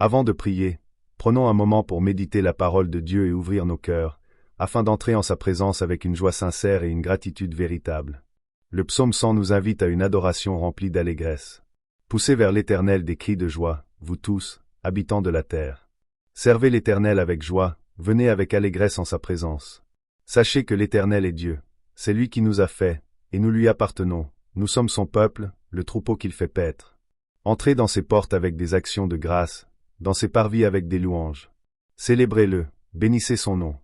Avant de prier, prenons un moment pour méditer la parole de Dieu et ouvrir nos cœurs, afin d'entrer en sa présence avec une joie sincère et une gratitude véritable. Le psaume 100 nous invite à une adoration remplie d'allégresse. Poussez vers l'Éternel des cris de joie, vous tous, habitants de la terre. Servez l'Éternel avec joie, venez avec allégresse en sa présence. Sachez que l'Éternel est Dieu, c'est lui qui nous a fait, et nous lui appartenons, nous sommes son peuple, le troupeau qu'il fait paître. Entrez dans ses portes avec des actions de grâce, dans ses parvis avec des louanges. Célébrez-le, bénissez son nom.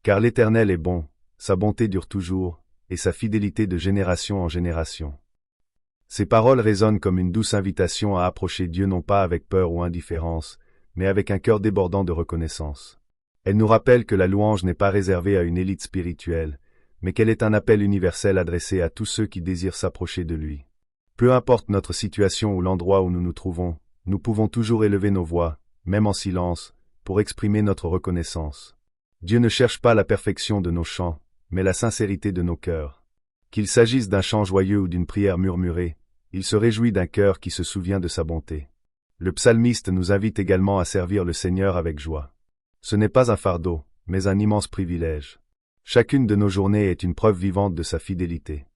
Car l'Éternel est bon, sa bonté dure toujours, et sa fidélité de génération en génération. Ces paroles résonnent comme une douce invitation à approcher Dieu non pas avec peur ou indifférence, mais avec un cœur débordant de reconnaissance. Elles nous rappellent que la louange n'est pas réservée à une élite spirituelle, mais qu'elle est un appel universel adressé à tous ceux qui désirent s'approcher de lui. Peu importe notre situation ou l'endroit où nous nous trouvons, nous pouvons toujours élever nos voix, même en silence, pour exprimer notre reconnaissance. Dieu ne cherche pas la perfection de nos chants, mais la sincérité de nos cœurs. Qu'il s'agisse d'un chant joyeux ou d'une prière murmurée, il se réjouit d'un cœur qui se souvient de sa bonté. Le psalmiste nous invite également à servir le Seigneur avec joie. Ce n'est pas un fardeau, mais un immense privilège. Chacune de nos journées est une preuve vivante de sa fidélité.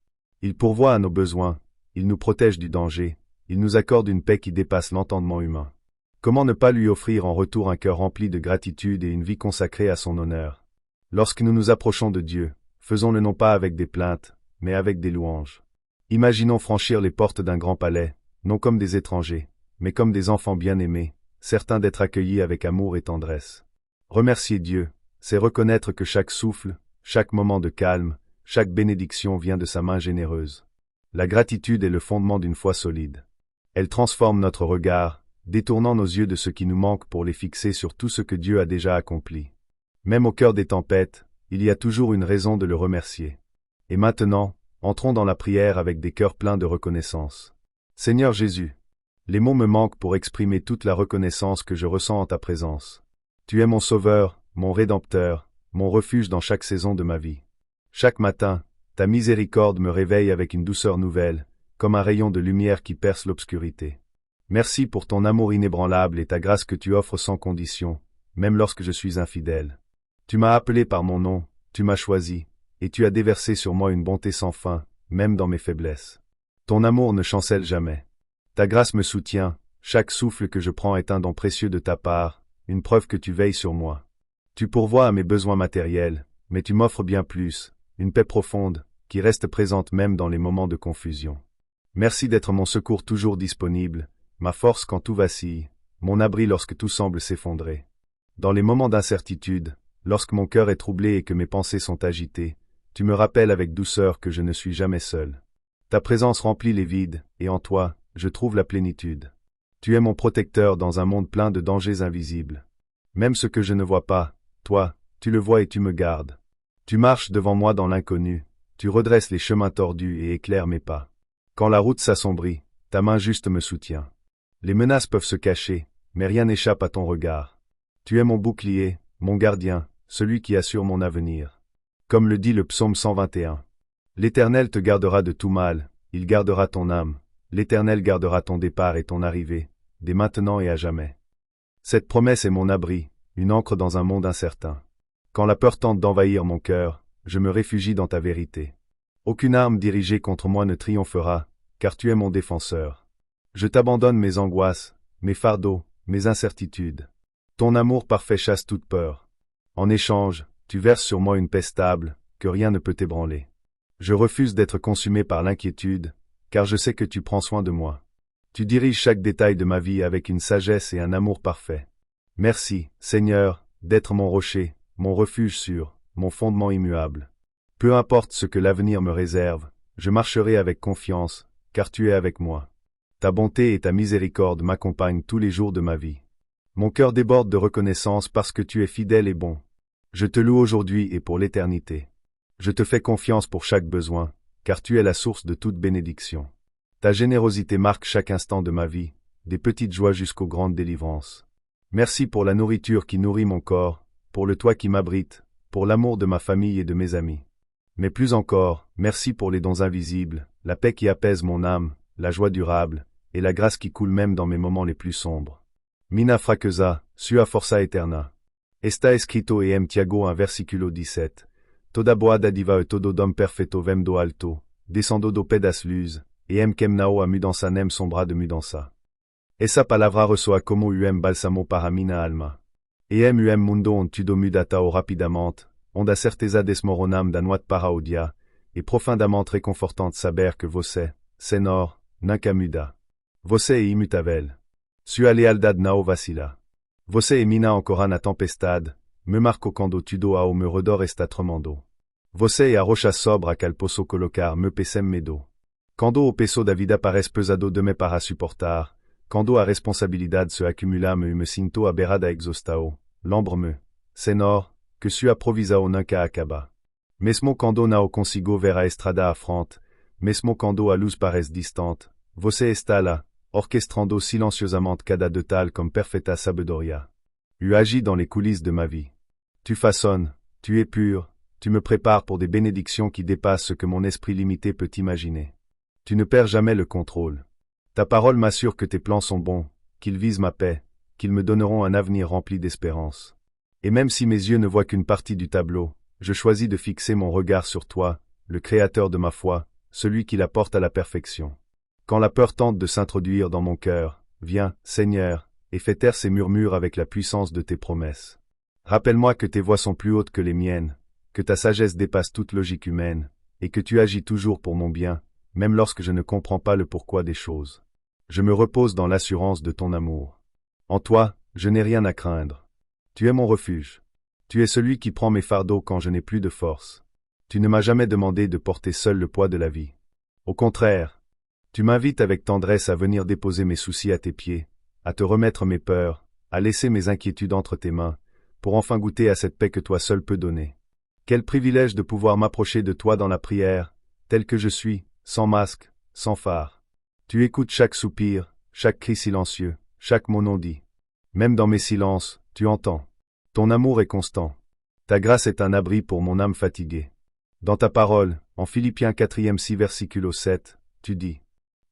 Il pourvoit à nos besoins, il nous protège du danger, il nous accorde une paix qui dépasse l'entendement humain. Comment ne pas lui offrir en retour un cœur rempli de gratitude et une vie consacrée à son honneur? Lorsque nous nous approchons de Dieu, faisons-le non pas avec des plaintes, mais avec des louanges. Imaginons franchir les portes d'un grand palais, non comme des étrangers, mais comme des enfants bien-aimés, certains d'être accueillis avec amour et tendresse. Remercier Dieu, c'est reconnaître que chaque souffle, chaque moment de calme, chaque bénédiction vient de sa main généreuse. La gratitude est le fondement d'une foi solide. Elle transforme notre regard, détournant nos yeux de ce qui nous manque pour les fixer sur tout ce que Dieu a déjà accompli. Même au cœur des tempêtes, il y a toujours une raison de le remercier. Et maintenant, entrons dans la prière avec des cœurs pleins de reconnaissance. Seigneur Jésus, les mots me manquent pour exprimer toute la reconnaissance que je ressens en ta présence. Tu es mon Sauveur, mon Rédempteur, mon refuge dans chaque saison de ma vie. Chaque matin, ta miséricorde me réveille avec une douceur nouvelle, comme un rayon de lumière qui perce l'obscurité. Merci pour ton amour inébranlable et ta grâce que tu offres sans condition, même lorsque je suis infidèle. Tu m'as appelé par mon nom, tu m'as choisi, et tu as déversé sur moi une bonté sans fin, même dans mes faiblesses. Ton amour ne chancelle jamais. Ta grâce me soutient, chaque souffle que je prends est un don précieux de ta part, une preuve que tu veilles sur moi. Tu pourvois à mes besoins matériels, mais tu m'offres bien plus, une paix profonde, qui reste présente même dans les moments de confusion. Merci d'être mon secours toujours disponible, ma force quand tout vacille, mon abri lorsque tout semble s'effondrer. Dans les moments d'incertitude, lorsque mon cœur est troublé et que mes pensées sont agitées, tu me rappelles avec douceur que je ne suis jamais seul. Ta présence remplit les vides, et en toi, je trouve la plénitude. Tu es mon protecteur dans un monde plein de dangers invisibles. Même ce que je ne vois pas, toi, tu le vois et tu me gardes. Tu marches devant moi dans l'inconnu, tu redresses les chemins tordus et éclaires mes pas. Quand la route s'assombrit, ta main juste me soutient. Les menaces peuvent se cacher, mais rien n'échappe à ton regard. Tu es mon bouclier, mon gardien, celui qui assure mon avenir. Comme le dit le psaume 121. L'Éternel te gardera de tout mal, il gardera ton âme, l'Éternel gardera ton départ et ton arrivée, dès maintenant et à jamais. Cette promesse est mon abri, une ancre dans un monde incertain. Quand la peur tente d'envahir mon cœur, je me réfugie dans ta vérité. Aucune arme dirigée contre moi ne triomphera, car tu es mon défenseur. Je t'abandonne mes angoisses, mes fardeaux, mes incertitudes. Ton amour parfait chasse toute peur. En échange, tu verses sur moi une paix stable, que rien ne peut ébranler. Je refuse d'être consumé par l'inquiétude, car je sais que tu prends soin de moi. Tu diriges chaque détail de ma vie avec une sagesse et un amour parfait. Merci, Seigneur, d'être mon rocher, mon refuge sûr, mon fondement immuable. Peu importe ce que l'avenir me réserve, je marcherai avec confiance, car tu es avec moi. Ta bonté et ta miséricorde m'accompagnent tous les jours de ma vie. Mon cœur déborde de reconnaissance parce que tu es fidèle et bon. Je te loue aujourd'hui et pour l'éternité. Je te fais confiance pour chaque besoin, car tu es la source de toute bénédiction. Ta générosité marque chaque instant de ma vie, des petites joies jusqu'aux grandes délivrances. Merci pour la nourriture qui nourrit mon corps, pour le toit qui m'abrite, pour l'amour de ma famille et de mes amis. Mais plus encore, merci pour les dons invisibles, la paix qui apaise mon âme, la joie durable, et la grâce qui coule même dans mes moments les plus sombres. Mina fraqueza, sua forza eterna. Está escrito em Tiago 1 versículo 17. Toda boa dádiva e todo dom perfeito vem do alto, descendo do pé das luzes, e quem a mudança nem sombra de mudança. Essa palavra ressoa como bálsamo para minha alma. E mundo onde tudo muda tão rapidamente, onde a certeza desmoronam da noite para o dia, e profundamente reconfortante saber que você, Senhor, nunca muda. Você é imutável. Sua lealdade não vacila. Você mina encore na tempestade, me marco quando tudo ao meu redor está tremendo. Você é a rocha sobre a qual posso colocar me pesem medo. Quando o peso da vida parece pesado de me para suportar, quando a responsabilidade se acumula me sinto à beira da exaustão, lembre-me, Senhor, que sua provisão nunca acaba. Mesmo quando não consigo ver a estrada à frente, mesmo quando a luz parece distante, você está lá, orchestrando silenciosamente cada détail comme perfeita sabedoria. Tu agis dans les coulisses de ma vie. Tu façonnes, tu es pur, tu me prépares pour des bénédictions qui dépassent ce que mon esprit limité peut imaginer. Tu ne perds jamais le contrôle. Ta parole m'assure que tes plans sont bons, qu'ils visent ma paix, qu'ils me donneront un avenir rempli d'espérance. Et même si mes yeux ne voient qu'une partie du tableau, je choisis de fixer mon regard sur toi, le créateur de ma foi, celui qui la porte à la perfection. Quand la peur tente de s'introduire dans mon cœur, viens, Seigneur, et fais taire ces murmures avec la puissance de tes promesses. Rappelle-moi que tes voies sont plus hautes que les miennes, que ta sagesse dépasse toute logique humaine, et que tu agis toujours pour mon bien, même lorsque je ne comprends pas le pourquoi des choses. Je me repose dans l'assurance de ton amour. En toi, je n'ai rien à craindre. Tu es mon refuge. Tu es celui qui prend mes fardeaux quand je n'ai plus de force. Tu ne m'as jamais demandé de porter seul le poids de la vie. Au contraire, tu m'invites avec tendresse à venir déposer mes soucis à tes pieds, à te remettre mes peurs, à laisser mes inquiétudes entre tes mains, pour enfin goûter à cette paix que toi seul peux donner. Quel privilège de pouvoir m'approcher de toi dans la prière, tel que je suis, sans masque, sans phare. Tu écoutes chaque soupir, chaque cri silencieux, chaque mot non dit. Même dans mes silences, tu entends. Ton amour est constant. Ta grâce est un abri pour mon âme fatiguée. Dans ta parole, en Philippiens 4:6 versículo 7, tu dis: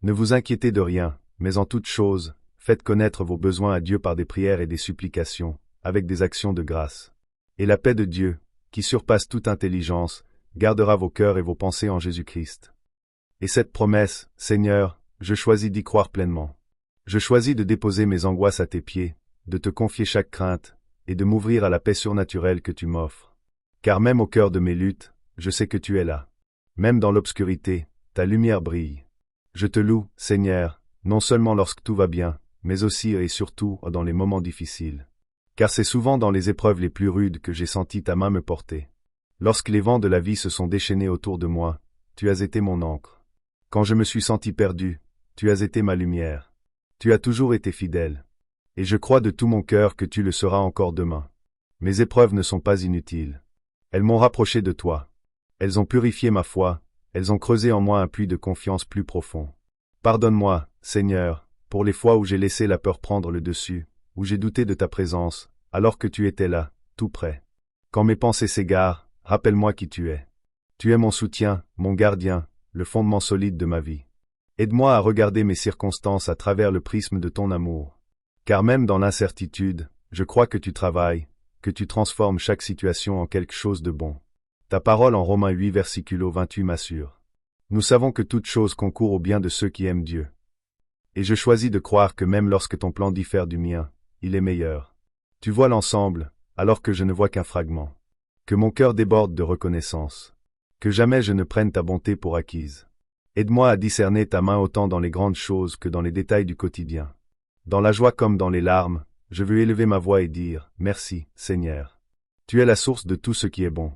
Ne vous inquiétez de rien, mais en toute chose, faites connaître vos besoins à Dieu par des prières et des supplications, avec des actions de grâce. Et la paix de Dieu, qui surpasse toute intelligence, gardera vos cœurs et vos pensées en Jésus-Christ. Et cette promesse, Seigneur, je choisis d'y croire pleinement. Je choisis de déposer mes angoisses à tes pieds, de te confier chaque crainte, et de m'ouvrir à la paix surnaturelle que tu m'offres. Car même au cœur de mes luttes, je sais que tu es là. Même dans l'obscurité, ta lumière brille. Je te loue, Seigneur, non seulement lorsque tout va bien, mais aussi et surtout dans les moments difficiles. Car c'est souvent dans les épreuves les plus rudes que j'ai senti ta main me porter. Lorsque les vents de la vie se sont déchaînés autour de moi, tu as été mon ancre. Quand je me suis senti perdu, tu as été ma lumière. Tu as toujours été fidèle. Et je crois de tout mon cœur que tu le seras encore demain. Mes épreuves ne sont pas inutiles. Elles m'ont rapproché de toi. Elles ont purifié ma foi, elles ont creusé en moi un puits de confiance plus profond. Pardonne-moi, Seigneur, pour les fois où j'ai laissé la peur prendre le dessus, où j'ai douté de ta présence, alors que tu étais là, tout près. Quand mes pensées s'égarent, rappelle-moi qui tu es. Tu es mon soutien, mon gardien, le fondement solide de ma vie. Aide-moi à regarder mes circonstances à travers le prisme de ton amour. Car même dans l'incertitude, je crois que tu travailles, que tu transformes chaque situation en quelque chose de bon. Ta parole en Romains 8 versículo 28 m'assure. Nous savons que toute chose concourt au bien de ceux qui aiment Dieu. Et je choisis de croire que même lorsque ton plan diffère du mien, il est meilleur. Tu vois l'ensemble, alors que je ne vois qu'un fragment. Que mon cœur déborde de reconnaissance. Que jamais je ne prenne ta bonté pour acquise. Aide-moi à discerner ta main autant dans les grandes choses que dans les détails du quotidien. Dans la joie comme dans les larmes, je veux élever ma voix et dire « Merci, Seigneur ». Tu es la source de tout ce qui est bon.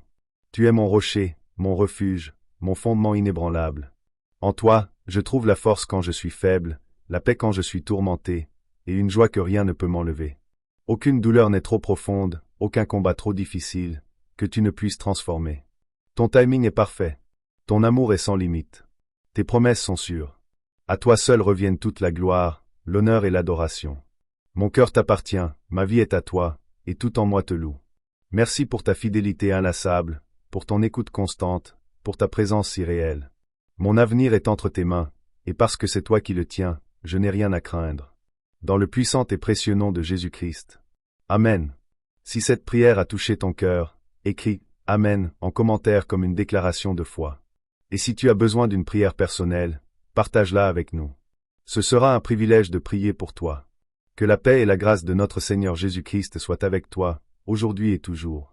Tu es mon rocher, mon refuge, mon fondement inébranlable. En toi, je trouve la force quand je suis faible, la paix quand je suis tourmenté, et une joie que rien ne peut m'enlever. Aucune douleur n'est trop profonde, aucun combat trop difficile, que tu ne puisses transformer. Ton timing est parfait. Ton amour est sans limite. Tes promesses sont sûres. À toi seul reviennent toute la gloire, l'honneur et l'adoration. Mon cœur t'appartient, ma vie est à toi, et tout en moi te loue. Merci pour ta fidélité inlassable, pour ton écoute constante, pour ta présence si réelle. Mon avenir est entre tes mains, et parce que c'est toi qui le tiens, je n'ai rien à craindre. Dans le puissant et précieux nom de Jésus-Christ. Amen. Si cette prière a touché ton cœur, écris « Amen » en commentaire comme une déclaration de foi. Et si tu as besoin d'une prière personnelle, partage-la avec nous. Ce sera un privilège de prier pour toi. Que la paix et la grâce de notre Seigneur Jésus-Christ soient avec toi, aujourd'hui et toujours.